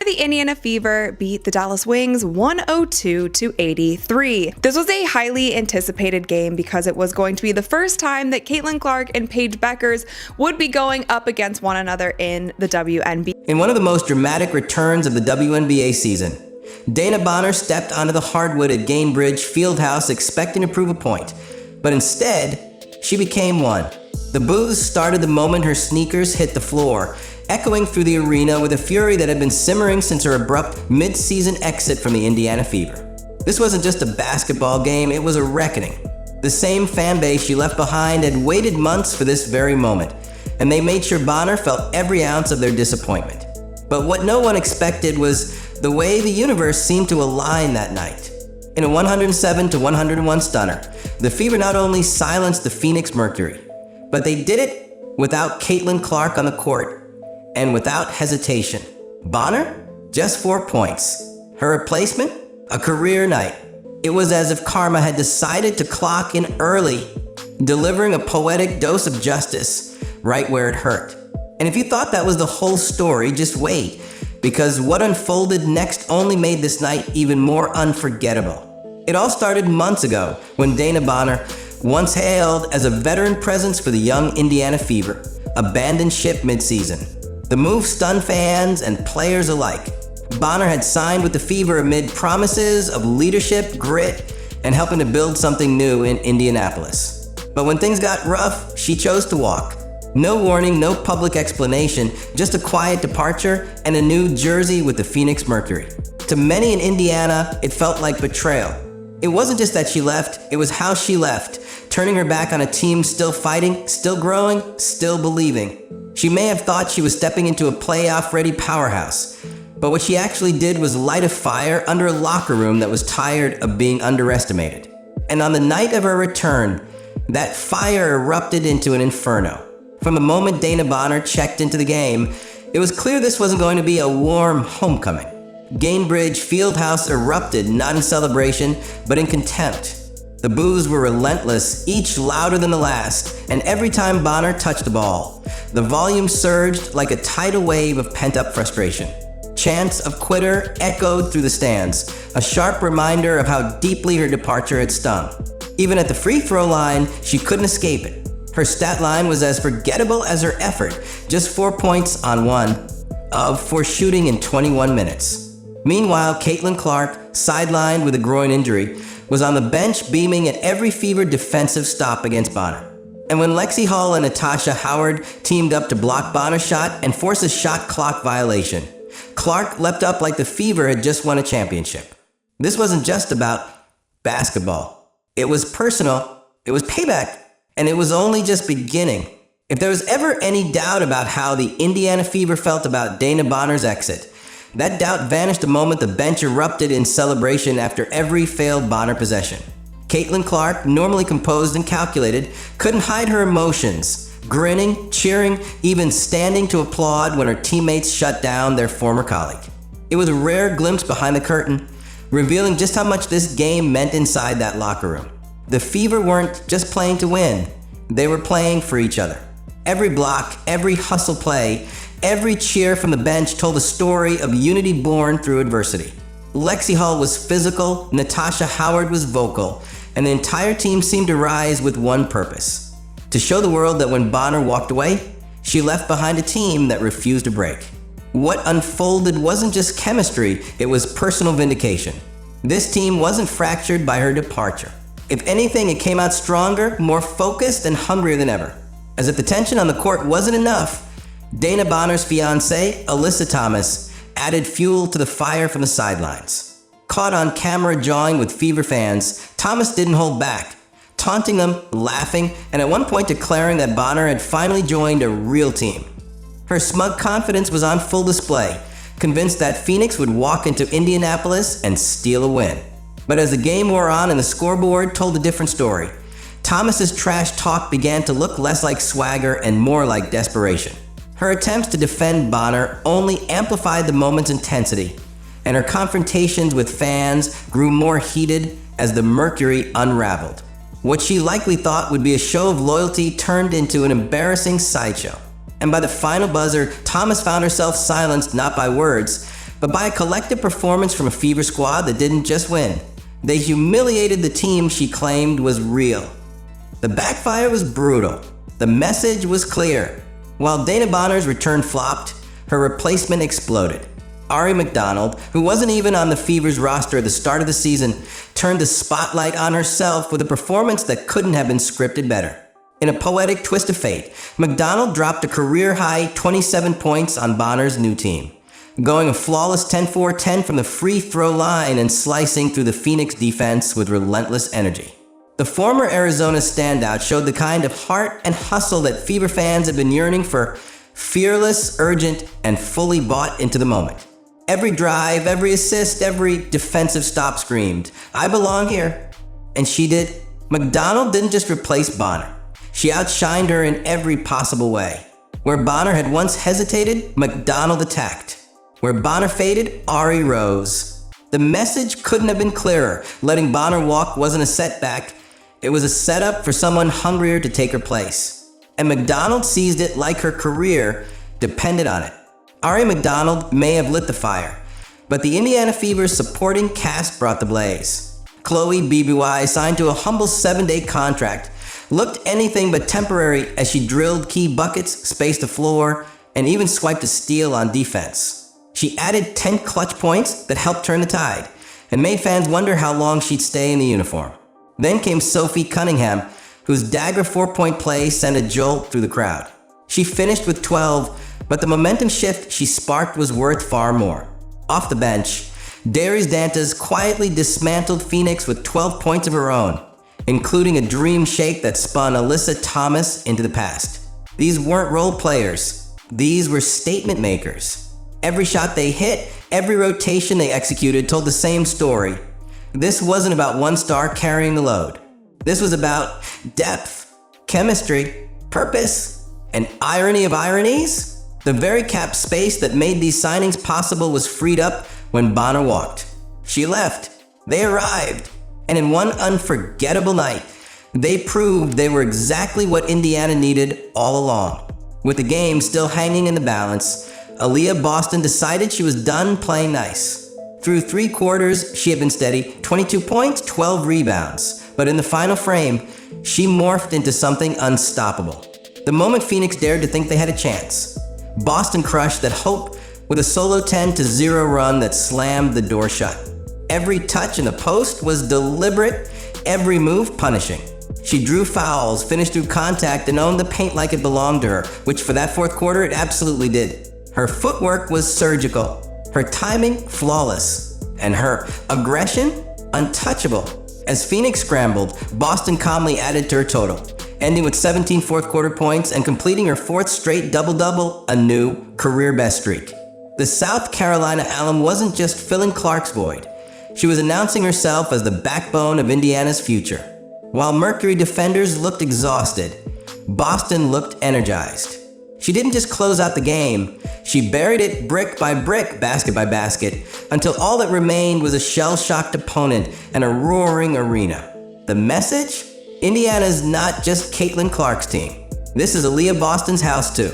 The Indiana Fever beat the Dallas Wings 102-83. This was a highly anticipated game because it was going to be the first time that Caitlin Clark and Paige Bueckers would be going up against one another in the WNBA. In one of the most dramatic returns of the WNBA season, Dana Bonner stepped onto the hardwood at Gainbridge Fieldhouse expecting to prove a point, but instead, she became one. The boos started the moment her sneakers hit the floor, echoing through the arena with a fury that had been simmering since her abrupt mid-season exit from the Indiana Fever. This wasn't just a basketball game, it was a reckoning. The same fan base she left behind had waited months for this very moment, and they made sure Bonner felt every ounce of their disappointment. But what no one expected was the way the universe seemed to align that night. In a 107-101 stunner, the Fever not only silenced the Phoenix Mercury, but they did it without Caitlin Clark on the court, and without hesitation. Bonner? Just 4 points. Her replacement? A career night. It was as if karma had decided to clock in early, delivering a poetic dose of justice right where it hurt. And if you thought that was the whole story, just wait, because what unfolded next only made this night even more unforgettable. It all started months ago when Dana Bonner, once hailed as a veteran presence for the young Indiana Fever, abandoned ship mid-season. The move stunned fans and players alike. Bonner had signed with the Fever amid promises of leadership, grit, and helping to build something new in Indianapolis. But when things got rough, she chose to walk. No warning, no public explanation, just a quiet departure and a new jersey with the Phoenix Mercury. To many in Indiana, it felt like betrayal. It wasn't just that she left, it was how she left, turning her back on a team still fighting, still growing, still believing. She may have thought she was stepping into a playoff-ready powerhouse, but what she actually did was light a fire under a locker room that was tired of being underestimated. And on the night of her return, that fire erupted into an inferno. From the moment Dana Bonner checked into the game, it was clear this wasn't going to be a warm homecoming. Gainbridge Fieldhouse erupted, not in celebration, but in contempt. The boos were relentless, each louder than the last, and every time Bonner touched the ball, the volume surged like a tidal wave of pent-up frustration. Chants of quitter echoed through the stands, a sharp reminder of how deeply her departure had stung. Even at the free throw line, she couldn't escape it. Her stat line was as forgettable as her effort, just 4 points on 1 of 4 shooting in 21 minutes. Meanwhile, Caitlin Clark, sidelined with a groin injury, was on the bench beaming at every Fever defensive stop against Bonner. And when Lexi Hall and Natasha Howard teamed up to block Bonner's shot and force a shot clock violation, Clark leapt up like the Fever had just won a championship. This wasn't just about basketball. It was personal, it was payback, and it was only just beginning. If there was ever any doubt about how the Indiana Fever felt about Dana Bonner's exit, that doubt vanished the moment the bench erupted in celebration after every failed Bonner possession. Caitlin Clark, normally composed and calculated, couldn't hide her emotions, grinning, cheering, even standing to applaud when her teammates shut down their former colleague. It was a rare glimpse behind the curtain, revealing just how much this game meant inside that locker room. The Fever weren't just playing to win, they were playing for each other. Every block, every hustle play, every cheer from the bench told a story of unity born through adversity. Lexi Hall was physical, Natasha Howard was vocal, and the entire team seemed to rise with one purpose: to show the world that when Bonner walked away, she left behind a team that refused to break. What unfolded wasn't just chemistry, it was personal vindication. This team wasn't fractured by her departure. If anything, it came out stronger, more focused, and hungrier than ever. As if the tension on the court wasn't enough, Dana Bonner's fiancée, Alyssa Thomas, added fuel to the fire from the sidelines. Caught on camera jawing with Fever fans, Thomas didn't hold back, taunting them, laughing, and at one point declaring that Bonner had finally joined a real team. Her smug confidence was on full display, convinced that Phoenix would walk into Indianapolis and steal a win. But as the game wore on and the scoreboard told a different story, Thomas's trash talk began to look less like swagger and more like desperation. Her attempts to defend Bonner only amplified the moment's intensity, and her confrontations with fans grew more heated as the Mercury unraveled. What she likely thought would be a show of loyalty turned into an embarrassing sideshow. And by the final buzzer, Thomas found herself silenced not by words, but by a collective performance from a Fever squad that didn't just win. They humiliated the team she claimed was real. The backfire was brutal. The message was clear. While Dana Bonner's return flopped, her replacement exploded. Ari McDonald, who wasn't even on the Fever's roster at the start of the season, turned the spotlight on herself with a performance that couldn't have been scripted better. In a poetic twist of fate, McDonald dropped a career-high 27 points on Bonner's new team, going a flawless 10-4-10 from the free throw line and slicing through the Phoenix defense with relentless energy. The former Arizona standout showed the kind of heart and hustle that Fever fans have been yearning for, fearless, urgent, and fully bought into the moment. Every drive, every assist, every defensive stop screamed, "I belong here." And she did. McDonald didn't just replace Bonner. She outshined her in every possible way. Where Bonner had once hesitated, McDonald attacked. Where Bonner faded, Ari rose. The message couldn't have been clearer. Letting Bonner walk wasn't a setback. It was a setup for someone hungrier to take her place. And McDonald seized it like her career depended on it. Ari McDonald may have lit the fire, but the Indiana Fever's supporting cast brought the blaze. Chloe BBY, signed to a humble 7-day contract, looked anything but temporary as she drilled key buckets, spaced the floor, and even swiped a steal on defense. She added 10 clutch points that helped turn the tide, and made fans wonder how long she'd stay in the uniform. Then came Sophie Cunningham, whose dagger 4-point play sent a jolt through the crowd. She finished with 12, but the momentum shift she sparked was worth far more. Off the bench, Darius Dantas quietly dismantled Phoenix with 12 points of her own, including a dream shake that spun Alyssa Thomas into the past. These weren't role players. These were statement makers. Every shot they hit, every rotation they executed told the same story. This wasn't about one star carrying the load. This was about depth, chemistry, purpose, and irony of ironies. The very cap space that made these signings possible was freed up when Bonner walked. She left. They arrived. And in one unforgettable night, they proved they were exactly what Indiana needed all along. With the game still hanging in the balance, Aaliyah Boston decided she was done playing nice. Through 3 quarters, she had been steady, 22 points, 12 rebounds. But in the final frame, she morphed into something unstoppable. The moment Phoenix dared to think they had a chance, Boston crushed that hope with a solo 10-0 run that slammed the door shut. Every touch in the post was deliberate, every move punishing. She drew fouls, finished through contact, and owned the paint like it belonged to her, which for that fourth quarter, it absolutely did. Her footwork was surgical, her timing flawless, and her aggression untouchable. As Phoenix scrambled, Boston calmly added to her total, ending with 17 fourth-quarter points and completing her 4th straight double-double, a new career-best streak. The South Carolina alum wasn't just filling Clark's void. She was announcing herself as the backbone of Indiana's future. While Mercury defenders looked exhausted, Boston looked energized. She didn't just close out the game, she buried it brick by brick, basket by basket, until all that remained was a shell-shocked opponent and a roaring arena. The message? Indiana's not just Caitlin Clark's team. This is Aaliyah Boston's house too.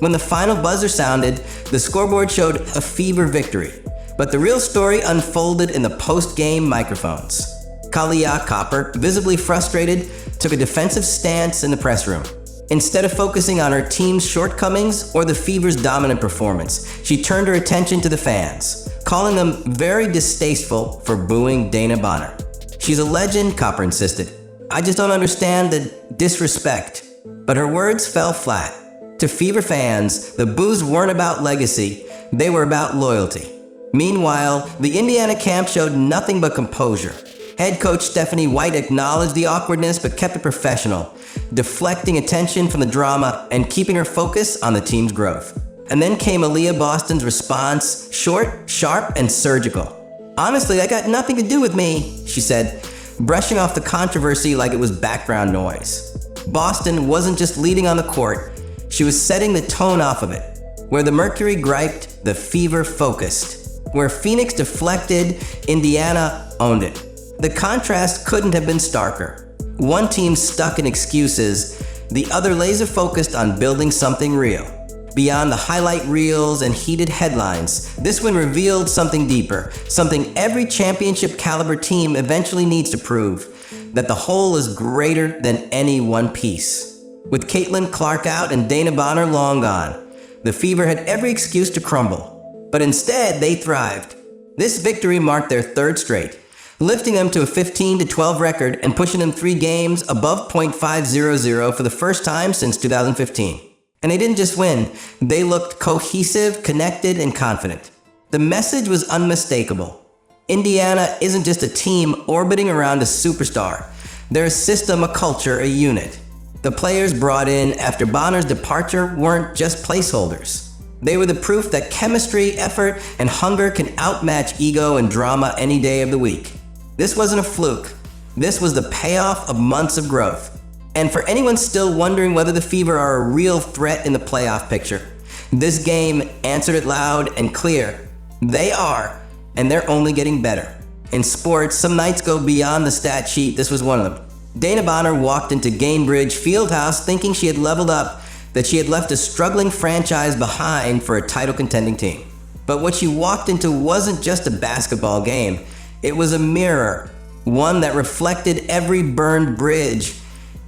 When the final buzzer sounded, the scoreboard showed a Fever victory. But the real story unfolded in the post-game microphones. Kalia Copper, visibly frustrated, took a defensive stance in the press room. Instead of focusing on her team's shortcomings or the Fever's dominant performance, she turned her attention to the fans, calling them very distasteful for booing Dana Bonner. "She's a legend," Copper insisted. "I just don't understand the disrespect." But her words fell flat. To Fever fans, the boos weren't about legacy, they were about loyalty. Meanwhile, the Indiana camp showed nothing but composure. Head coach Stephanie White acknowledged the awkwardness but kept it professional, deflecting attention from the drama and keeping her focus on the team's growth. And then came Aaliyah Boston's response, short, sharp, and surgical. "Honestly, that got nothing to do with me," she said, brushing off the controversy like it was background noise. Boston wasn't just leading on the court, she was setting the tone off of it. Where the Mercury griped, the Fever focused. Where Phoenix deflected, Indiana owned it. The contrast couldn't have been starker. One team stuck in excuses, the other laser focused on building something real. Beyond the highlight reels and heated headlines, this win revealed something deeper, something every championship caliber team eventually needs to prove, that the whole is greater than any one piece. With Caitlin Clark out and Dana Bonner long gone, the Fever had every excuse to crumble. But instead, they thrived. This victory marked their third straight, lifting them to a 15-12 record and pushing them 3 games above .500 for the first time since 2015. And they didn't just win, they looked cohesive, connected, and confident. The message was unmistakable. Indiana isn't just a team orbiting around a superstar. They're a system, a culture, a unit. The players brought in after Bonner's departure weren't just placeholders. They were the proof that chemistry, effort, and hunger can outmatch ego and drama any day of the week. This wasn't a fluke. This was the payoff of months of growth. And for anyone still wondering whether the Fever are a real threat in the playoff picture, this game answered it loud and clear. They are, and they're only getting better. In sports, some nights go beyond the stat sheet. This was one of them. Dana Bonner walked into Gainbridge Fieldhouse thinking she had leveled up, that she had left a struggling franchise behind for a title-contending team. But what she walked into wasn't just a basketball game. It was a mirror, one that reflected every burned bridge,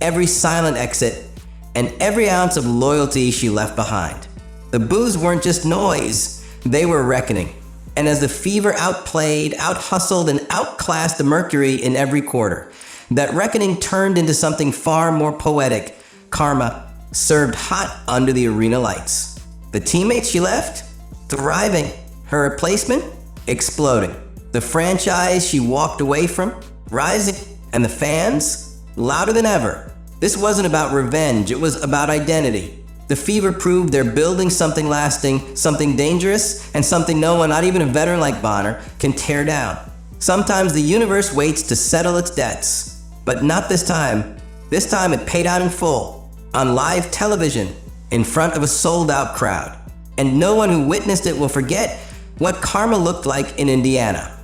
every silent exit, and every ounce of loyalty she left behind. The boos weren't just noise, they were reckoning. And as the Fever outplayed, out-hustled, and outclassed the Mercury in every quarter, that reckoning turned into something far more poetic. Karma served hot under the arena lights. The teammates she left? Thriving. Her replacement? Exploding. The franchise she walked away from? Rising. And the fans? Louder than ever. This wasn't about revenge, it was about identity. The Fever proved they're building something lasting, something dangerous, and something no one, not even a veteran like Bonner, can tear down. Sometimes the universe waits to settle its debts, but not this time. This time it paid out in full, on live television, in front of a sold-out crowd. And no one who witnessed it will forget what karma looked like in Indiana.